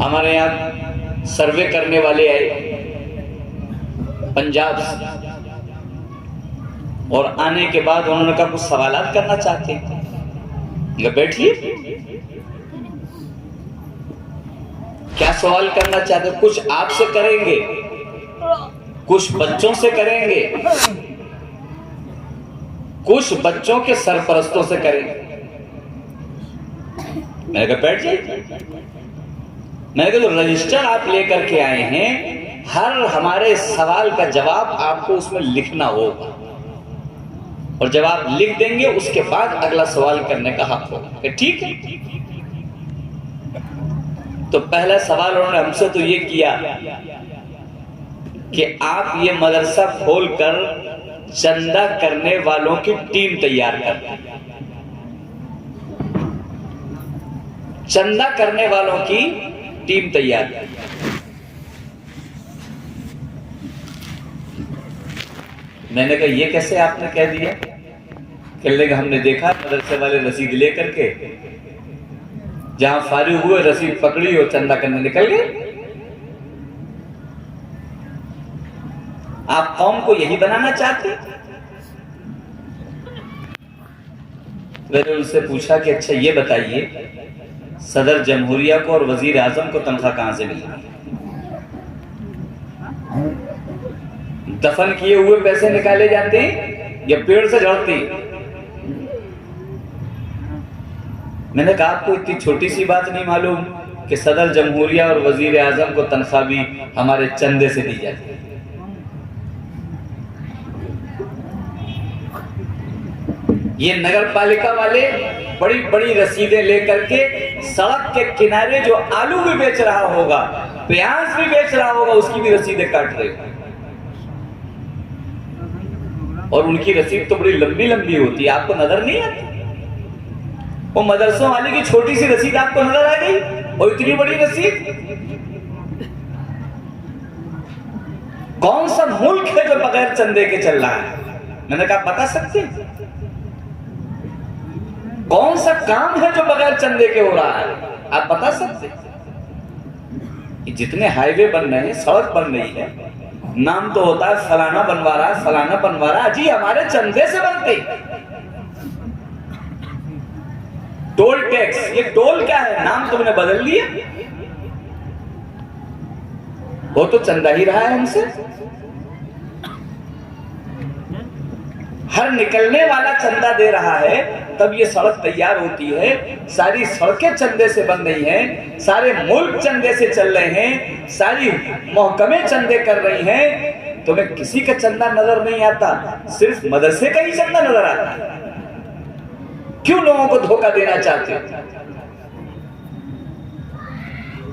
हमारे यहाँ सर्वे करने वाले आए पंजाब से, और आने के बाद उन्होंने कहा कुछ सवालात करना चाहते हैं। बैठिए, क्या सवाल करना चाहते हैं? कुछ आपसे करेंगे, कुछ बच्चों से करेंगे, कुछ बच्चों के सरपरस्तों से करेंगे। मैंने कहा बैठ जाइए। मैंने कहा जो रजिस्टर आप लेकर के आए हैं, हर हमारे सवाल का जवाब आपको उसमें लिखना होगा, और जब आप लिख देंगे उसके बाद अगला सवाल करने का हक होगा। ठीक है। तो पहला सवाल उन्होंने हमसे तो ये किया कि आप ये मदरसा खोलकर चंदा करने वालों की टीम तैयार कर, चंदा करने वालों की टीम तैयार कर। मैंने कहा ये कैसे आपने कह दिया? कहने लगे हमने देखा मदरसे वाले रसीद लेकर के जहां फारिग हुए रसीद पकड़ी और चंदा करने निकल गए। आप कौम को यही बनाना चाहते? मैंने उनसे पूछा कि अच्छा ये बताइए, सदर जमहूरिया को और वजीर आजम को तनख्वाह कहां से मिली? दफन किए हुए पैसे निकाले जाते हैं या पेड़ से झड़ते? मैंने कहा आपको इतनी छोटी सी बात नहीं मालूम कि सदर जमहूरिया और वजीर आजम को तनख्वाह भी हमारे चंदे से दी जाती है। ये नगर पालिका वाले बड़ी बड़ी रसीदें लेकर के सड़क के किनारे जो आलू भी बेच रहा होगा, प्याज भी बेच रहा होगा, उसकी भी रसीदें काट रहे हैं। और उनकी रसीद तो बड़ी लंबी लंबी होती है, आपको नजर नहीं आती? वो मदरसों वाले की छोटी सी रसीद आपको नजर आ गई, और इतनी बड़ी रसीद? कौन सा मुल्क है जो बगैर चंदे के चल रहा है? मैंने कहा बता सकते? कौन सा काम है जो बगैर चंदे के हो रहा है? आप बता सकते? जितने हाईवे बन रहे हैं, सड़क बन रही है, नाम तो होता है फलाना बनवा रहा है, फलाना बनवा रहा है, जी हमारे चंदे से बनते। टोल टैक्स, ये टोल क्या है? नाम तुमने बदल दिया। वो तो चंदा ही रहा है हमसे। हर निकलने वाला चंदा दे रहा है, तब ये सड़क तैयार होती है। सारी सड़कें चंदे से बन रही हैं, सारे मुल्क चंदे से चल रहे हैं, सारी महकमे चंदे कर रही हैं। तुम्हें किसी का चंदा नजर नहीं आता, सिर्फ मदरसे का ही चंदा नजर आता है। क्यों लोगों को धोखा देना चाहते हो?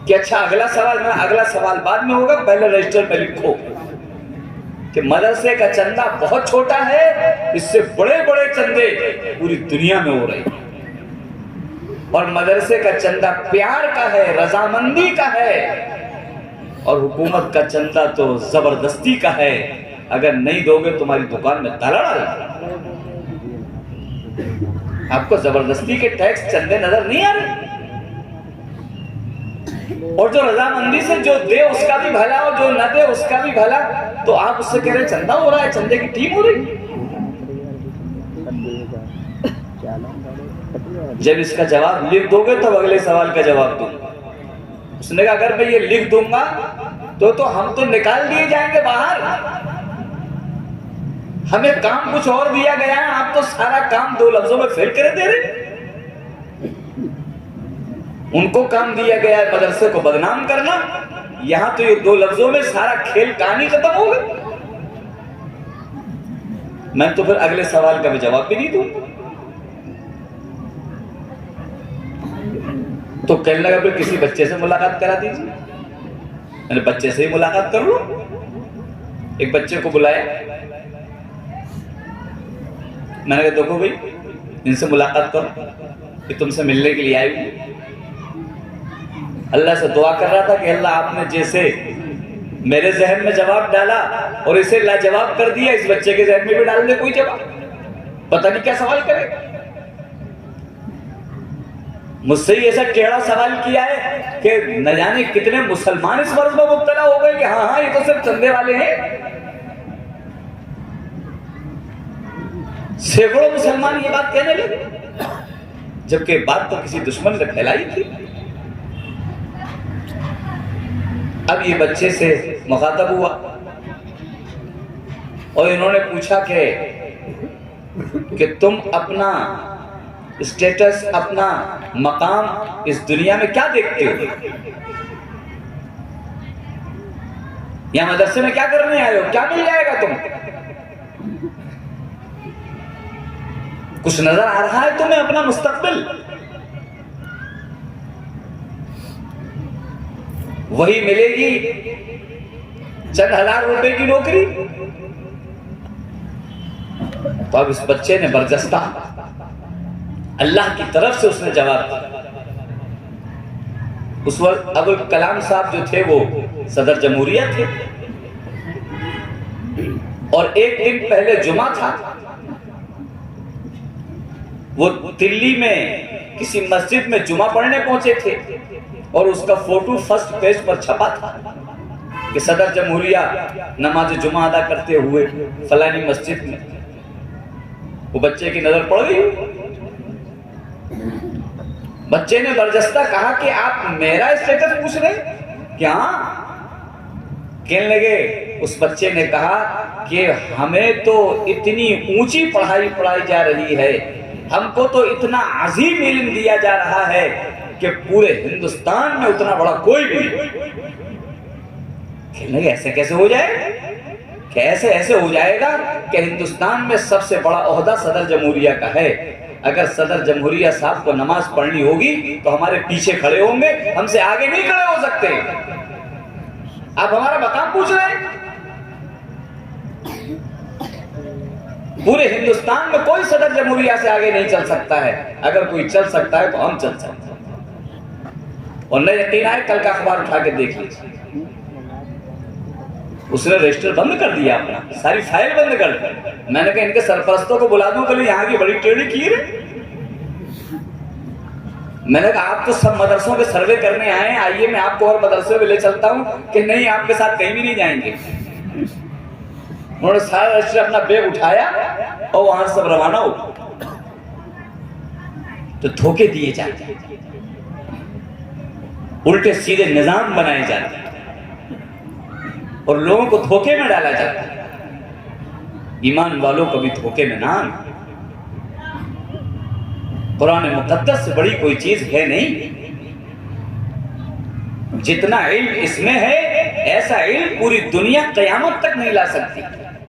कि अच्छा अगला सवाल बाद में होगा, पहले रजिस्टर में लिखो कि मदरसे का चंदा बहुत छोटा है, इससे बड़े बड़े चंदे पूरी दुनिया में हो रहे हैं, और मदरसे का चंदा प्यार का है, रजामंदी का है, और हुकूमत का चंदा तो जबरदस्ती का है। अगर नहीं दोगे तुम्हारी दुकान में ताला डाल। आपको जबरदस्ती के टैक्स चंदे नजर नहीं आ रहे? और जो रजामंदी से जो दे उसका भी भला, और जो न दे उसका भी भला, तो आप उससे कह रहे चंदा हो रहा है, चंदे की टीम हो रही। जब इसका जवाब लिख दोगे तब अगले सवाल का जवाब दूंगा। उसने कहा अगर मैं ये लिख दूंगा तो हम तो निकाल दिए जाएंगे बाहर। हमें काम कुछ और दिया गया है, आप तो सारा काम 2 लफ्जों में फेल कर दे रहे। उनको काम दिया गया है मदरसे को बदनाम करना, यहां तो ये 2 लफ्जों में सारा खेल कहानी खत्म हो गई। मैं तो फिर अगले सवाल का भी जवाब भी नहीं दूंगा। तो कहने लगा फिर किसी बच्चे से मुलाकात करा दीजिए। मैंने बच्चे से ही मुलाकात कर लो। एक बच्चे को बुलाया, मैंने कहा देखो भाई इनसे मुलाकात करो, कि तुमसे मिलने के लिए आई हूं। अल्लाह से दुआ कर रहा था कि अल्लाह आपने जैसे मेरे जहन में जवाब डाला और इसे लाजवाब कर दिया, इस बच्चे के जहन में भी डाल दे कोई जवाब, पता नहीं क्या सवाल करे। मुझसे ही ऐसा टेढ़ा सवाल किया है कि न जाने कितने मुसलमान इस वर्ष में मुब्तला हो गए कि हाँ हाँ ये तो सिर्फ चंदे वाले हैं। सैकड़ों मुसलमान ये बात कहने लगे, जबकि बात तो किसी दुश्मन ने फैलाई थी। अब ये बच्चे से मुखातब हुआ और इन्होंने पूछा कि तुम अपना स्टेटस, अपना मकाम इस दुनिया में क्या देखते हो? यहां मदरसे में क्या करने आए हो? क्या मिल जाएगा तुमको? कुछ नजर आ रहा है तुम्हें अपना मुस्तकबिल? वही मिलेगी चंद हजार रुपए की नौकरी? तो अब इस बच्चे ने बरजस्ता अल्लाह की तरफ से उसने जवाब दिया। उस वक्त अबुल कलाम साहब जो थे वो सदर जमहूरिया थे और एक दिन पहले जुमा था। वो दिल्ली में किसी मस्जिद में जुमा पढ़ने पहुंचे थे और उसका फोटो फर्स्ट पेज पर छपा था कि सदर जमहूरिया नमाज जुमा अदा करते हुए फलानी मस्जिद में। वो बच्चे की नजर पड़ गई। बच्चे ने बरजस्ता कहा कि आप मेरा स्टेटस पूछ रहे? क्या? कहने लगे, उस बच्चे ने कहा कि हमें तो इतनी ऊंची पढ़ाई पढ़ाई जा रही है, हमको तो इतना अजीम इल्म दिया जा रहा है कि पूरे हिंदुस्तान में उतना बड़ा कोई भी नहीं। कहने लगे, ऐसे कैसे हो जाए? कैसे ऐसे हो जाएगा कि हिंदुस्तान में सबसे बड़ा ओहदा सदर जमहूरिया का है। अगर सदर जमहूरिया साहब को नमाज पढ़नी होगी तो हमारे पीछे खड़े होंगे, हमसे आगे नहीं खड़े हो सकते। आप हमारा मकाम पूछ रहे हैं? पूरे हिंदुस्तान में कोई सदर जमहूरिया से आगे नहीं चल सकता है। अगर कोई चल सकता है तो हम चल सकते हैं। और नहीं यकीन आए, कल का अखबार उठा के देख लीजिए, उसने रजिस्टर बंद कर दिया, अपना सारी फाइल बंद कर दी। मैंने कहा इनके सरपरस्तों को बुला दूं, कल यहाँ की बड़ी टेढ़ी खीर। मैंने कहा आप तो सब मदरसों के सर्वे करने आए हैं, आइए मैं आपको और मदरसे में ले चलता हूं। कि नहीं, आपके साथ कहीं भी नहीं जाएंगे। उन्होंने सारा रजिस्टर अपना बैग उठाया और वहां सब रवाना हो। तो धोखे दिए जाते हैं, उल्टे सीधे निजाम बनाए जाते हैं और लोगों को धोखे में डाला जाता है। ईमान वालों को भी धोखे में ना आना। कुरान मुकद्दस से बड़ी कोई चीज है नहीं। जितना इल्म इसमें है, ऐसा इल्म पूरी दुनिया कयामत तक नहीं ला सकती।